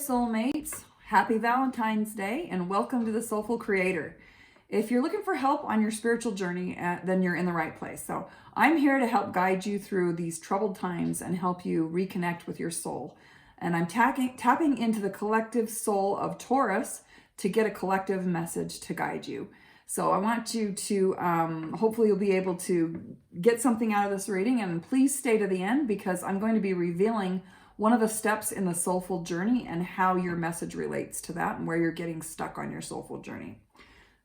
soulmates, happy Valentine's Day and welcome to the Soulful Creator. If you're looking for help on your spiritual journey, then you're in the right place. So I'm here to help guide you through these troubled times and help you reconnect with your soul. And I'm tapping into the collective soul of Taurus to get a collective message to guide you. So I want you to, hopefully you'll be able to get something out of this reading, and please stay to the end because I'm going to be revealing one of the steps in the soulful journey and how your message relates to that and where you're getting stuck on your soulful journey.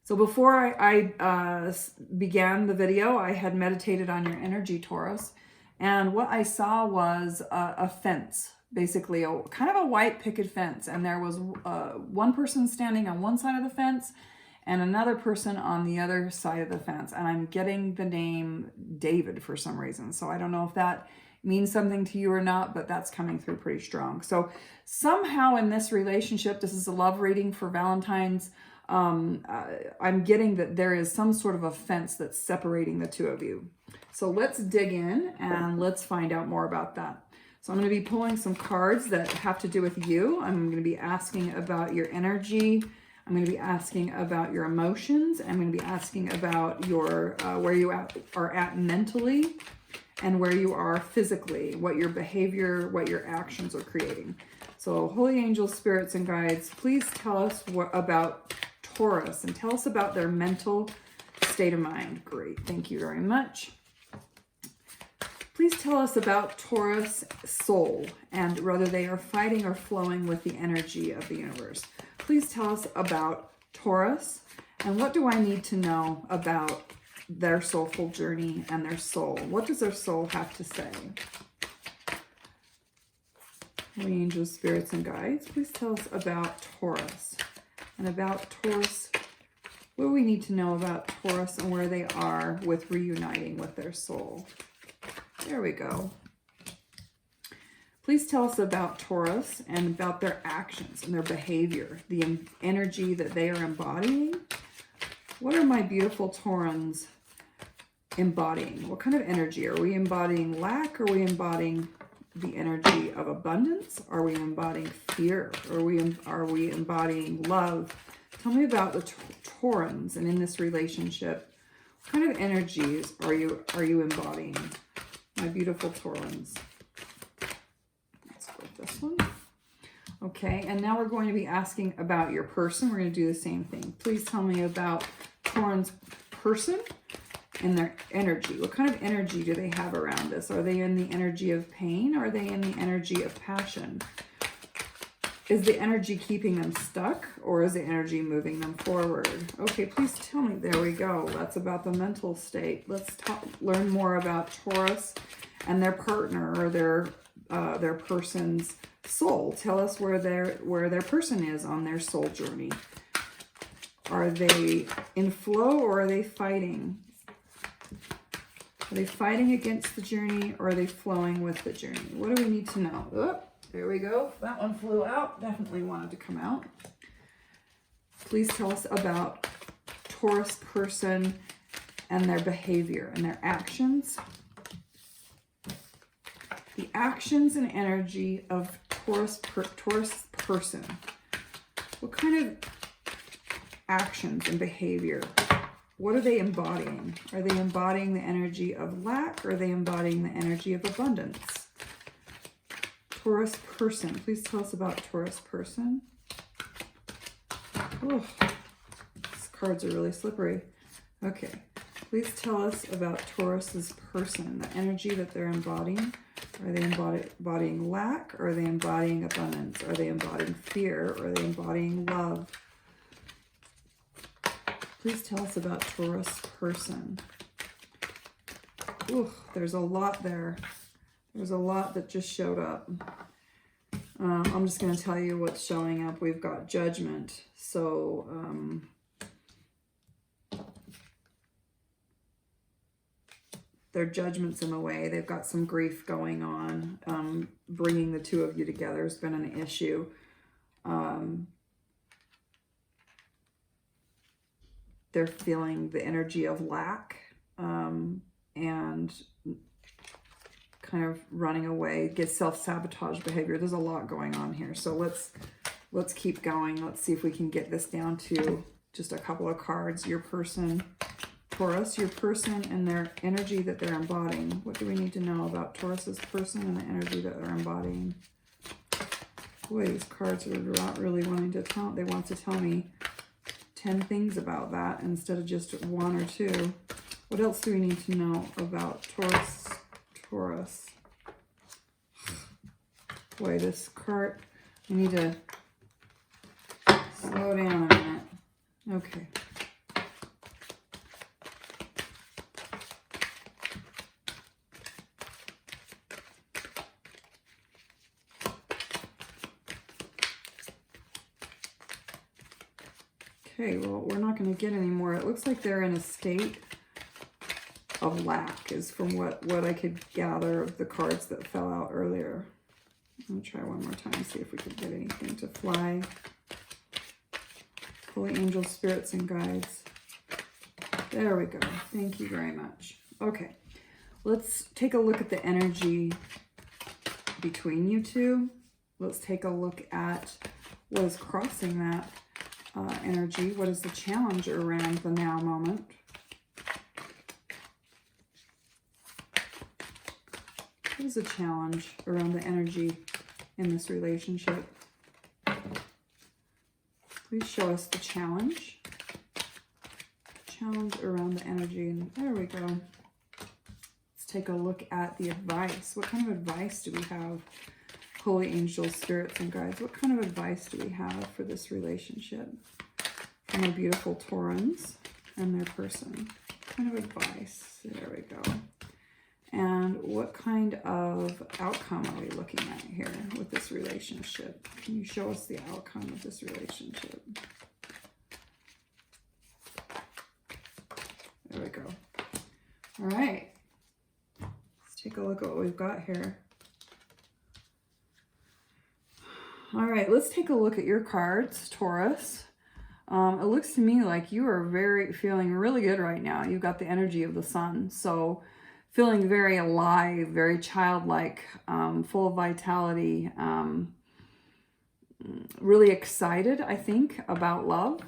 So before I began the video, I had meditated on your energy, Taurus, and what I saw was a fence, basically a kind of a white picket fence, and there was one person standing on one side of the fence and another person on the other side of the fence, and I'm getting the name David for some reason, so I don't know if that means something to you or not, but that's coming through pretty strong. So somehow in this relationship, this is a love reading for Valentine's, I'm getting that there is some sort of a fence that's separating the two of you. So let's dig in and let's find out more about that. So I'm going to be pulling some cards that have to do with you. I'm going to be asking about your energy. I'm going to be asking about your emotions. I'm going to be asking about your where you are at mentally and where you are physically, what your behavior, what your actions are creating. So holy angels, spirits, and guides, please tell us about Taurus and tell us about their mental state of mind. Great, thank you very much. Please tell us about Taurus soul and whether they are fighting or flowing with the energy of the universe. Please tell us about Taurus and what do I need to know about their soulful journey and their soul. What does their soul have to say? Holy angels, spirits, and guides, please tell us about Taurus and about Taurus. What do we need to know about Taurus and where they are with reuniting with their soul? There we go. Please tell us about Taurus and about their actions and their behavior, the energy that they are embodying. What are my beautiful Taurans embodying? What kind of energy? Are we embodying lack? Are we embodying the energy of abundance? Are we embodying fear? Are we embodying love? Tell me about the Taurans, and in this relationship, what kind of energies are you embodying? My beautiful Taurans. Let's go with this one. Okay, and now we're going to be asking about your person. We're going to do the same thing. Please tell me about Taurans' person and their energy. What kind of energy do they have around us? Are they in the energy of pain? Or are they in the energy of passion? Is the energy keeping them stuck, or is the energy moving them forward? Okay, please tell me. There we go. That's about the mental state. Let's learn more about Taurus and their partner or their person's soul. Tell us where their person is on their soul journey. Are they in flow or are they fighting? Are they fighting against the journey or are they flowing with the journey? What do we need to know? Oh, there we go. That one flew out. Definitely wanted to come out. Please tell us about Taurus person and their behavior and their actions. The actions and energy of Taurus person. What kind of actions and behavior? What are they embodying? Are they embodying the energy of lack or are they embodying the energy of abundance? Taurus person. Please tell us about Taurus person. Oh, these cards are really slippery. Okay. Please tell us about Taurus's person, the energy that they're embodying. Are they embodying lack or are they embodying abundance? Are they embodying fear or are they embodying love? Please tell us about Taurus person. Ooh, there's a lot there. There's a lot that just showed up. I'm just going to tell you what's showing up. We've got judgment. So, their judgment's in the way. They've got some grief going on. Bringing the two of you together has been an issue. They're feeling the energy of lack and kind of running away, get self-sabotage behavior. There's a lot going on here. So let's let's keep going. Let's see if we can get this down to just a couple of cards. Your person, Taurus, your person and their energy that they're embodying. What do we need to know about Taurus's person and the energy that they're embodying? Boy, these cards are not really wanting to tell. They want to tell me 10 things about that instead of just 1 or 2. What else do we need to know about Taurus? Boy, this card, I need to slow down a minute. Okay. Okay, well, we're not going to get any more. It looks like they're in a state of lack, is from what I could gather of the cards that fell out earlier. I'm going to try one more time, see if we can get anything to fly. Holy angels, spirits, and guides. There we go. Thank you very much. Okay, let's take a look at the energy between you two. Let's take a look at what is crossing that energy. What is the challenge around the now moment? What is the challenge around the energy in this relationship? Please show us the challenge. Challenge around the energy. And there we go. Let's take a look at the advice. What kind of advice do we have? Holy angels, spirits, and guides. What kind of advice do we have for this relationship? For my beautiful Taurans and their person. What kind of advice? There we go. And what kind of outcome are we looking at here with this relationship? Can you show us the outcome of this relationship? There we go. All right. Let's take a look at what we've got here. All right, let's take a look at your cards, Taurus. It looks to me like you are feeling really good right now. You've got the energy of the sun. So feeling very alive, very childlike, full of vitality, really excited, I think, about love.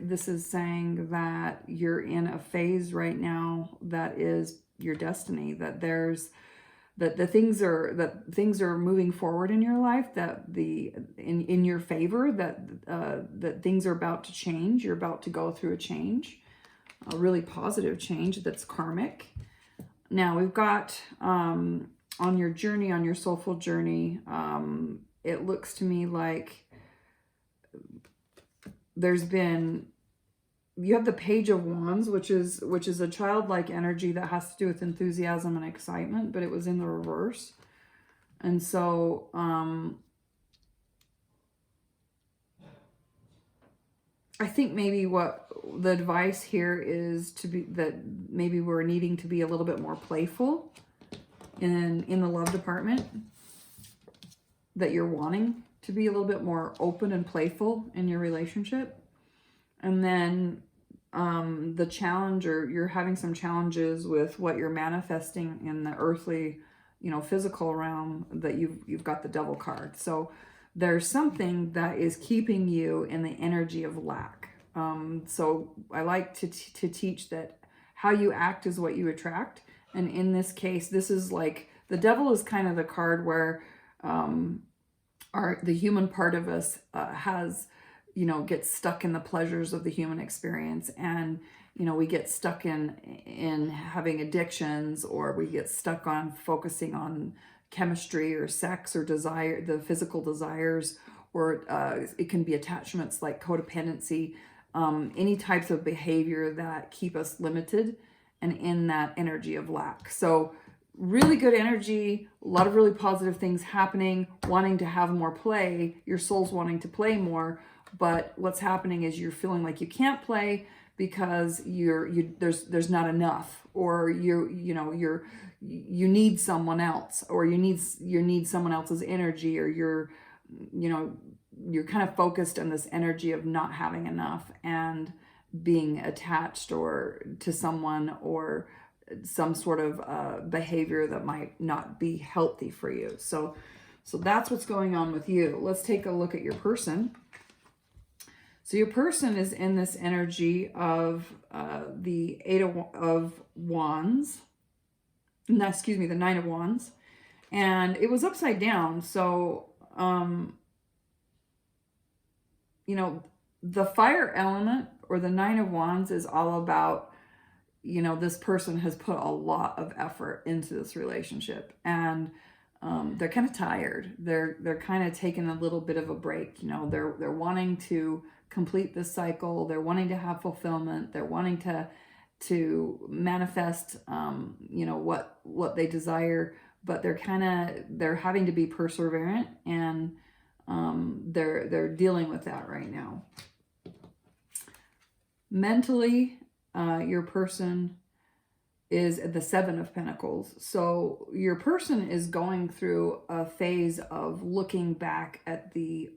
This is saying that you're in a phase right now that is your destiny, that things are moving forward in your life, that in your favor, that things are about to change. You're about to go through a change, a really positive change that's karmic. Now we've got on your journey, on your soulful journey, it looks to me like you have the Page of Wands, which is a childlike energy that has to do with enthusiasm and excitement, but it was in the reverse. And so I think maybe what the advice here is that maybe we're needing to be a little bit more playful in the love department, that you're wanting to be a little bit more open and playful in your relationship. And then the challenge, or you're having some challenges with what you're manifesting in the earthly, physical realm, that you've got the Devil card. So there's something that is keeping you in the energy of lack. So I like to teach that how you act is what you attract. And in this case, this is like, the Devil is kind of the card where the human part of us gets stuck in the pleasures of the human experience, and we get stuck in having addictions, or we get stuck on focusing on chemistry or sex or desire, the physical desires, or it can be attachments like codependency, any types of behavior that keep us limited and in that energy of lack. So really good energy, a lot of really positive things happening, wanting to have more play, your soul's wanting to play more, but what's happening is you're feeling like you can't play because there's not enough, or you need someone else, or you need someone else's energy, or you're kind of focused on this energy of not having enough and being attached or to someone, or some sort of behavior that might not be healthy for you. So So that's what's going on with you. Let's take a look at your person. So your person is in this energy of the Eight of Wands. No, excuse me, the Nine of Wands. And it was upside down. So, you know, the fire element or the Nine of Wands is all about, you know, this person has put a lot of effort into this relationship, and they're kind of tired. They're kind of taking a little bit of a break. You know, they're wanting to complete this cycle. They're wanting to have fulfillment. They're wanting to manifest, you know, what they desire, but they're having to be perseverant, and they're dealing with that right now. Mentally, your person is at the Seven of Pentacles. So your person is going through a phase of looking back at the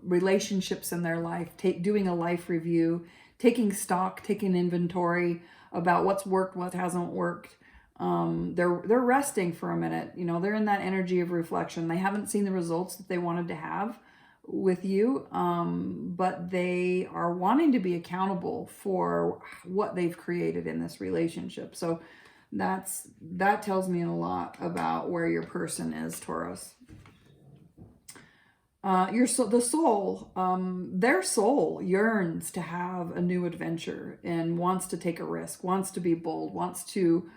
relationships in their life, doing a life review, taking stock, taking inventory about what's worked, what hasn't worked. They're resting for a minute. You know, they're in that energy of reflection. They haven't seen the results that they wanted to have with you, but they are wanting to be accountable for what they've created in this relationship. So that tells me a lot about where your person is, Taurus. The soul, their soul yearns to have a new adventure and wants to take a risk, wants to be bold, wants to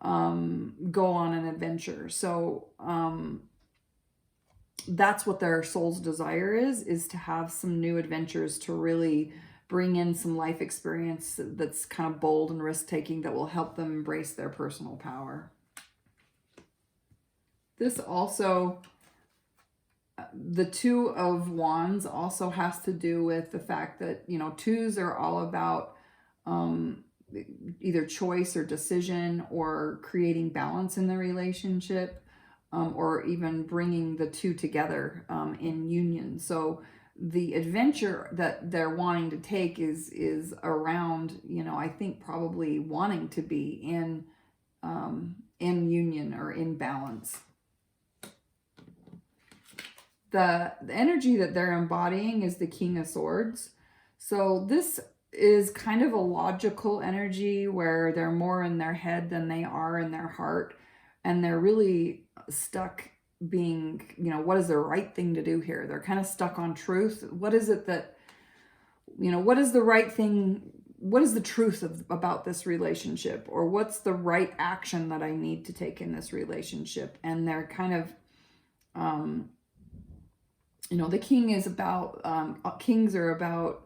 go on an adventure. So that's what their soul's desire is to have some new adventures, to really bring in some life experience that's kind of bold and risk-taking that will help them embrace their personal power. This also, the Two of Wands also has to do with the fact that, you know, twos are all about either choice or decision or creating balance in the relationship, or even bringing the two together in union. So the adventure that they're wanting to take is around, you know, I think probably wanting to be in union or in balance. The energy that they're embodying is the King of Swords. So this is kind of a logical energy where they're more in their head than they are in their heart. And they're really stuck being, you know, what is the right thing to do here? They're kind of stuck on truth. What is it that, you know, what is the right thing? What is the truth about this relationship? Or what's the right action that I need to take in this relationship? And they're kind of, you know, the king is about, kings are about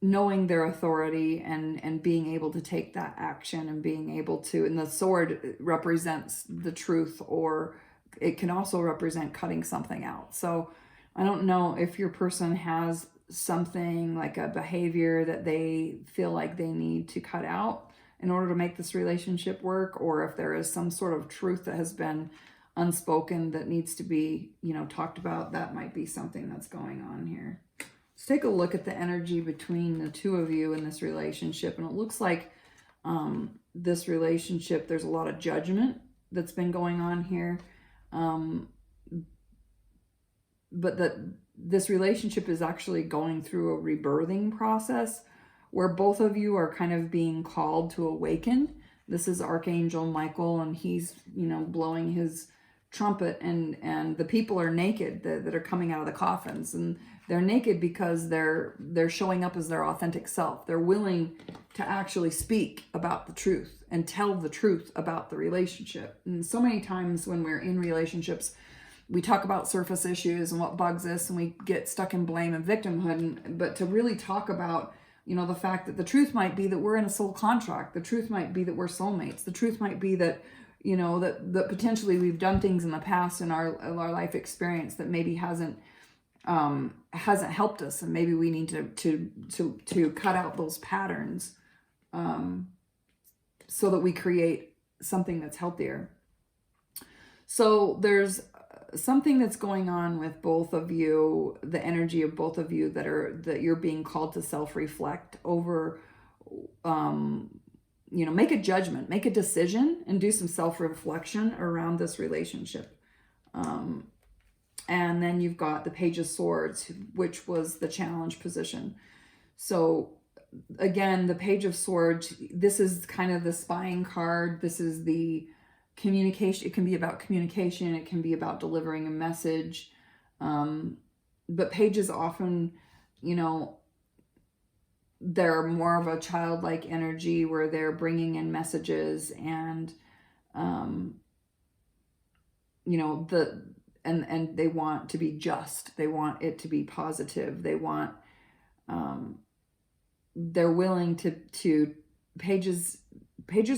knowing their authority and being able to take that action and being able to, and the sword represents the truth, or it can also represent cutting something out. So I don't know if your person has something like a behavior that they feel like they need to cut out in order to make this relationship work, or if there is some sort of truth that has been unspoken that needs to be, you know, talked about. That might be something that's going on here. Let's take a look at the energy between the two of you in this relationship. And it looks like this relationship, there's a lot of judgment that's been going on here. But that this relationship is actually going through a rebirthing process where both of you are kind of being called to awaken. This is Archangel Michael, and he's, you know, blowing his trumpet, and the people are naked that are coming out of the coffins, and they're naked because they're showing up as their authentic self. They're willing to actually speak about the truth and tell the truth about the relationship. And so many times when we're in relationships, we talk about surface issues and what bugs us, and we get stuck in blame and victimhood. But to really talk about, you know, the fact that the truth might be that we're in a soul contract. The truth might be that we're soulmates. The truth might be that, you know, that potentially we've done things in the past in our life experience that maybe hasn't helped us, and maybe we need to cut out those patterns so that we create something that's healthier. So there's something that's going on with both of you, the energy of both of you that you're being called to self-reflect over, you know, make a judgment, make a decision, and do some self-reflection around this relationship. And then you've got the Page of Swords, which was the challenge position. So again, the Page of Swords, this is kind of the spying card. This is the communication. It can be about communication. It can be about delivering a message. But pages often, you know, they're more of a childlike energy where they're bringing in messages and, you know, and they want to be just. They want it to be positive. They want, they're willing to pages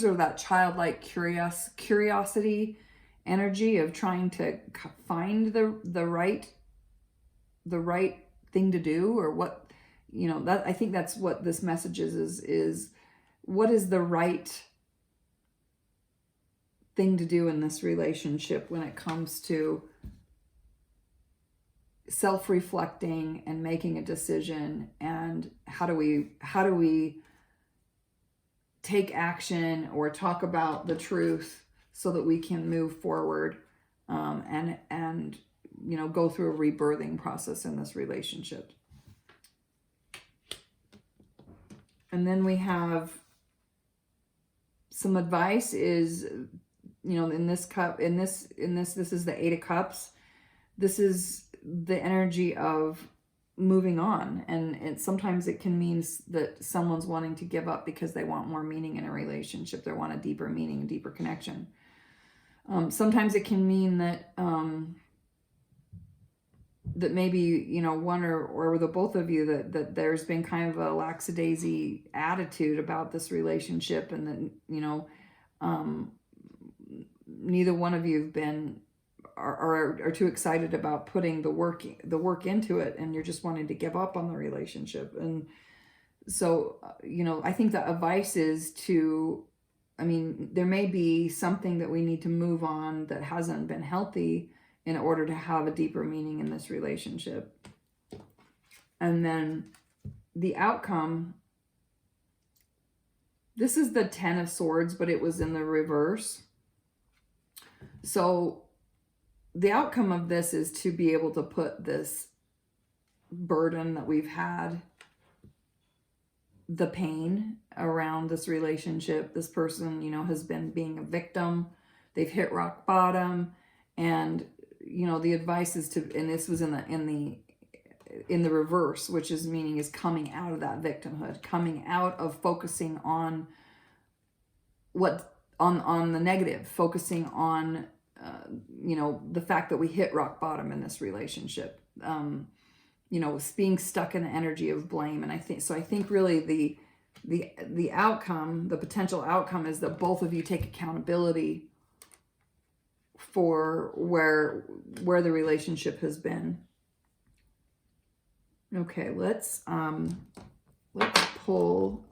are that childlike curiosity energy of trying to find the right thing to do, or what, you know, that I think that's what this message is what is the right thing to do in this relationship when it comes to self-reflecting and making a decision, and how do we take action or talk about the truth so that we can move forward, and you know, go through a rebirthing process in this relationship. And then we have some advice is, you know, in this cup, this is the Eight of Cups. This is the energy of moving on. And sometimes it can mean that someone's wanting to give up because they want more meaning in a relationship. They want a deeper meaning, a deeper connection. Sometimes it can mean that, that maybe, you know, one or the both of you, that there's been kind of a lackadaisy attitude about this relationship, and that, you know, neither one of you have been are too excited about putting the work into it, and you're just wanting to give up on the relationship. And so, you know, I think the advice is to, I mean, there may be something that we need to move on that hasn't been healthy in order to have a deeper meaning in this relationship. And then the outcome, this is the Ten of Swords, but it was in the reverse. So the outcome of this is to be able to put this burden that we've had, the pain around this relationship. This person, you know, has been being a victim. They've hit rock bottom, and you know, the advice is to, and this was in the reverse, which is meaning is coming out of that victimhood, coming out of focusing on on the negative, focusing on you know, the fact that we hit rock bottom in this relationship, you know, being stuck in the energy of blame. And I think really the outcome, the potential outcome, is that both of you take accountability for where the relationship has been. Okay, let's pull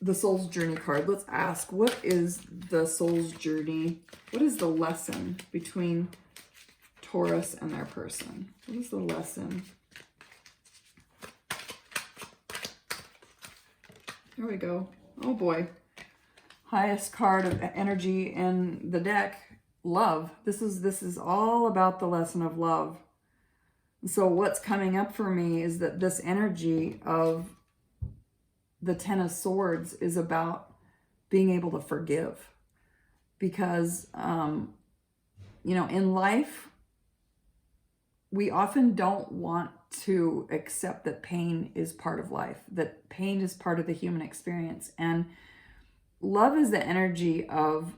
the soul's journey card. Let's ask, what is the soul's journey? What is the lesson between Taurus and their person? What is the lesson? Here we go. Oh boy. Highest card of energy in the deck, love. This is all about the lesson of love. So what's coming up for me is that this energy of the Ten of Swords is about being able to forgive. Because, you know, in life, we often don't want to accept that pain is part of life, that pain is part of the human experience. And love is the energy of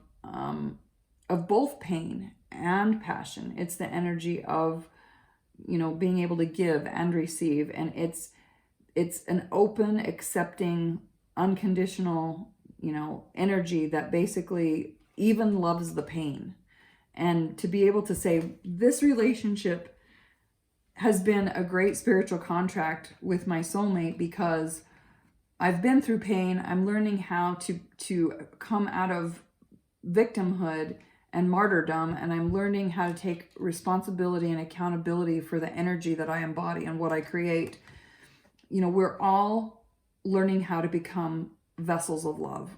both pain and passion. It's the energy of, you know, being able to give and receive. And it's an open, accepting, unconditional, you know, energy that basically even loves the pain. And to be able to say, this relationship has been a great spiritual contract with my soulmate because I've been through pain. I'm learning how to come out of victimhood and martyrdom, and I'm learning how to take responsibility and accountability for the energy that I embody and what I create. You know, we're all learning how to become vessels of love.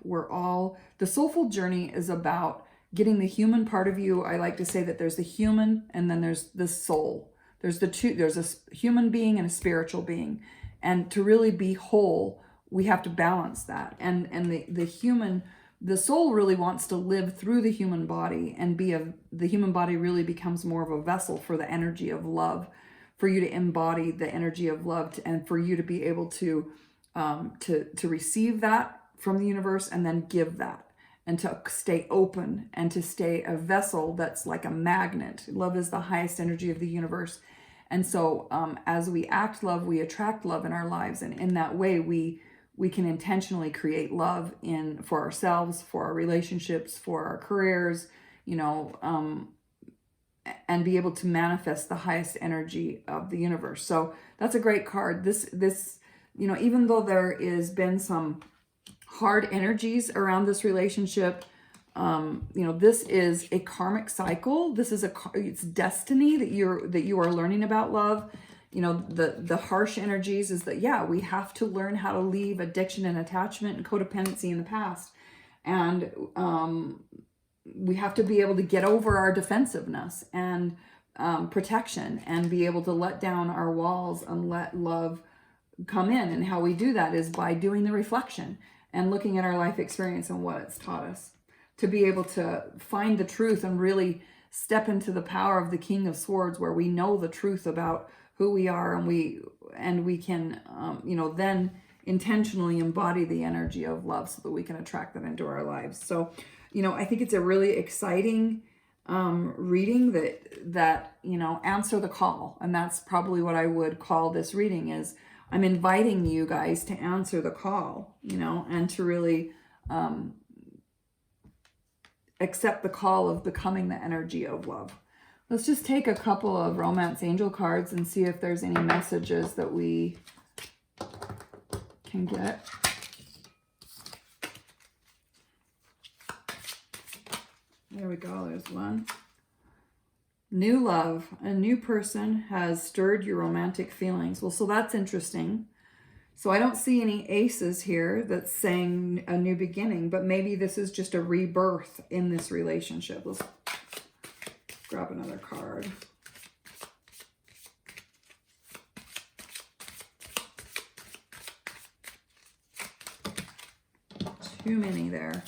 The soulful journey is about getting the human part of you. I like to say that there's the human and then there's the soul. There's the two, there's a human being and a spiritual being. And to really be whole, we have to balance that. And the soul really wants to live through the human body and the human body really becomes more of a vessel for the energy of love, for you to embody the energy of love and for you to be able to receive that from the universe and then give that, and to stay open and to stay a vessel that's like a magnet. Love is the highest energy of the universe. And so as we act love, we attract love in our lives. And in that way, we can intentionally create love for ourselves, for our relationships, for our careers, and be able to manifest the highest energy of the universe. So that's a great card. This, even though there has been some hard energies around this relationship, this is a karmic cycle. This is it's destiny that you are learning about love. The harsh energies is that, we have to learn how to leave addiction and attachment and codependency in the past. And we have to be able to get over our defensiveness and protection and be able to let down our walls and let love come in. And how we do that is by doing the reflection and looking at our life experience and what it's taught us, to be able to find the truth and really step into the power of the King of Swords, where we know the truth about who we are, and we can then intentionally embody the energy of love so that we can attract that into our lives. So I think it's a really exciting reading that answer the call. And that's probably what I would call this reading. Is I'm inviting you guys to answer the call, and to really accept the call of becoming the energy of love. Let's just take a couple of romance angel cards and see if there's any messages that we can get. There we go. There's one. New love. A new person has stirred your romantic feelings. Well, so that's interesting. So I don't see any aces here that's saying a new beginning, but maybe this is just a rebirth in this relationship. Let's grab another card. Too many there.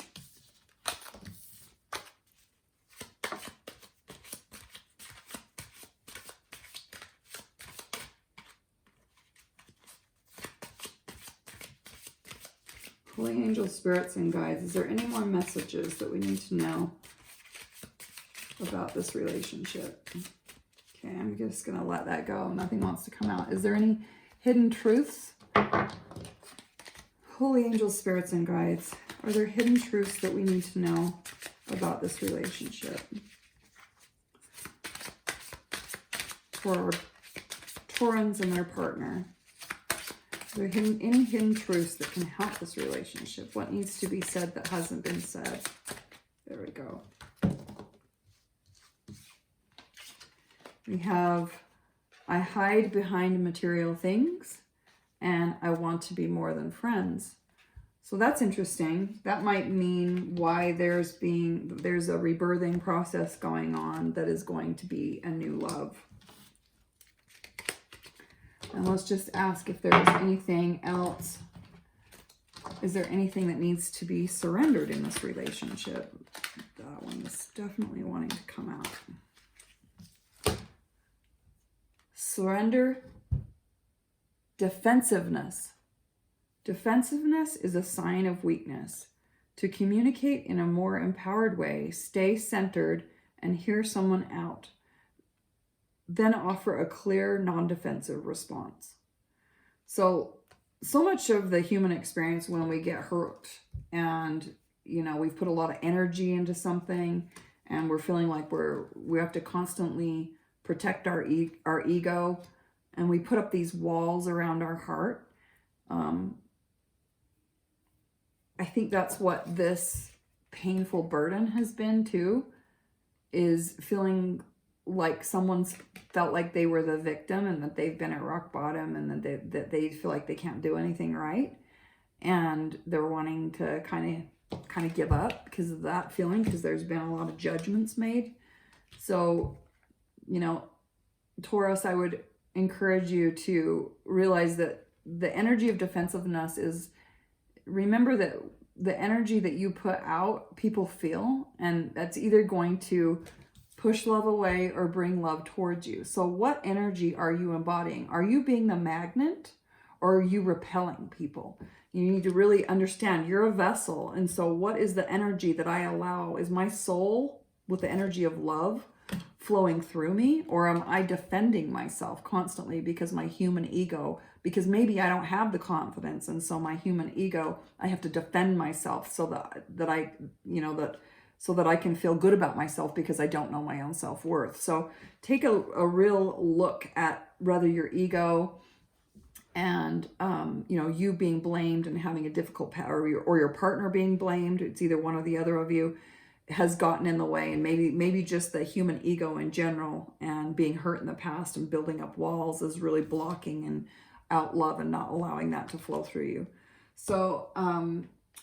Holy angels, spirits, and guides, is there any more messages that we need to know about this relationship? Okay, I'm just going to let that go. Nothing wants to come out. Is there any hidden truths? Holy angels, spirits, and guides, are there hidden truths that we need to know about this relationship? For Taurans and their partner. Are there any hidden truths that can help this relationship? What needs to be said that hasn't been said? There we go. We have, I hide behind material things, and I want to be more than friends. So that's interesting. That might mean why there's a rebirthing process going on that is going to be a new love. And let's just ask if there's anything else. Is there anything that needs to be surrendered in this relationship? That one is definitely wanting to come out. Surrender. Defensiveness. Defensiveness is a sign of weakness. To communicate in a more empowered way, stay centered and hear someone out. Then offer a clear, non-defensive response. So much of the human experience when we get hurt and, we've put a lot of energy into something and we're feeling like we have to constantly protect our ego, and we put up these walls around our heart. I think that's what this painful burden has been too, is feeling like someone's felt like they were the victim and that they've been at rock bottom and that they feel like they can't do anything right. And they're wanting to kind kind of give up because of that feeling, because there's been a lot of judgments made. So, you know, Taurus, I would encourage you to realize that the energy of defensiveness is, remember that the energy that you put out, people feel, and that's either going to push love away or bring love towards you. So what energy are you embodying? Are you being the magnet, or are you repelling people? You need to really understand you're a vessel. And so what is the energy that I allow? Is my soul with the energy of love flowing through me, or am I defending myself constantly because my human ego, because maybe I don't have the confidence, and so my human ego, I have to defend myself so that I, you know, that so that I can feel good about myself because I don't know my own self-worth. So take a real look at rather your ego and, you know, you being blamed and having a difficult power, or your partner being blamed. It's either one or the other of you has gotten in the way, and maybe just the human ego in general and being hurt in the past and building up walls is really blocking and out love and not allowing that to flow through you. So,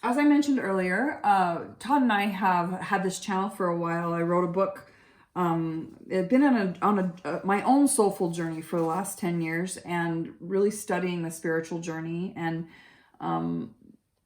as I mentioned earlier, Todd and I have had this channel for a while. I wrote a book. I've been on my own soulful journey for the last 10 years and really studying the spiritual journey, and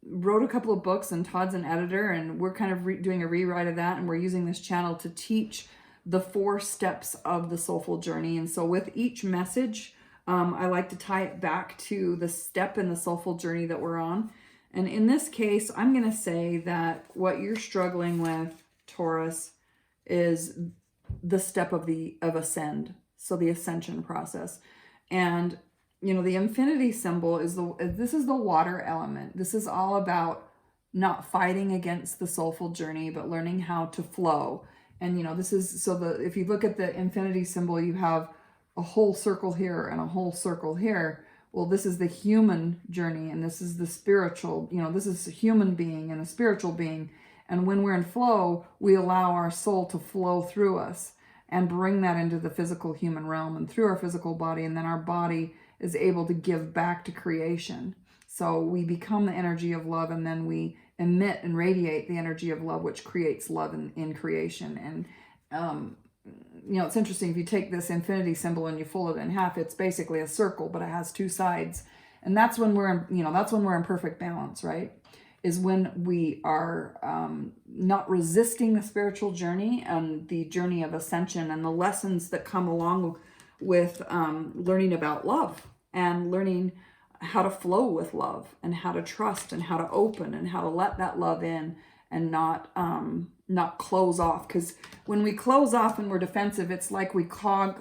wrote a couple of books, and Todd's an editor, and we're kind of doing a rewrite of that, and we're using this channel to teach the 4 steps of the soulful journey. And so with each message, I like to tie it back to the step in the soulful journey that we're on. And in this case, I'm going to say that what you're struggling with, Taurus, is the step of ascend. So the ascension process. And you know, the infinity symbol is this is the water element. This is all about not fighting against the soulful journey, but learning how to flow. And you know, this is, so if you look at the infinity symbol, you have a whole circle here and a whole circle here. Well, this is the human journey, and this is the spiritual, you know, this is a human being and a spiritual being. And when we're in flow, we allow our soul to flow through us and bring that into the physical human realm and through our physical body. And then our body is able to give back to creation. So we become the energy of love, and then we emit and radiate the energy of love, which creates love in creation. And, you know, it's interesting, if you take this infinity symbol and you fold it in half, it's basically a circle, but it has 2 sides. And that's when we're in, you know, that's when we're in perfect balance, right? Is when we are not resisting the spiritual journey and the journey of ascension and the lessons that come along with learning about love and learning how to flow with love and how to trust and how to open and how to let that love in and not close off. Because when we close off and we're defensive, it's like we clog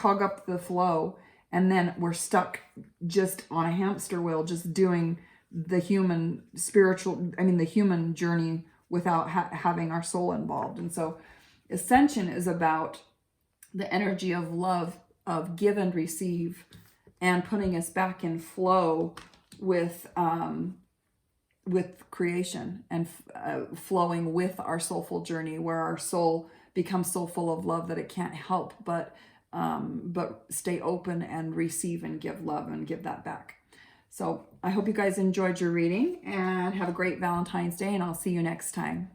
up the flow, and then we're stuck just on a hamster wheel, just doing the human journey without having our soul involved. And so ascension is about the energy of love, of give and receive, and putting us back in flow with creation and flowing with our soulful journey, where our soul becomes so full of love that it can't help but stay open and receive and give love and give that back. So I hope you guys enjoyed your reading, and have a great Valentine's Day, and I'll see you next time.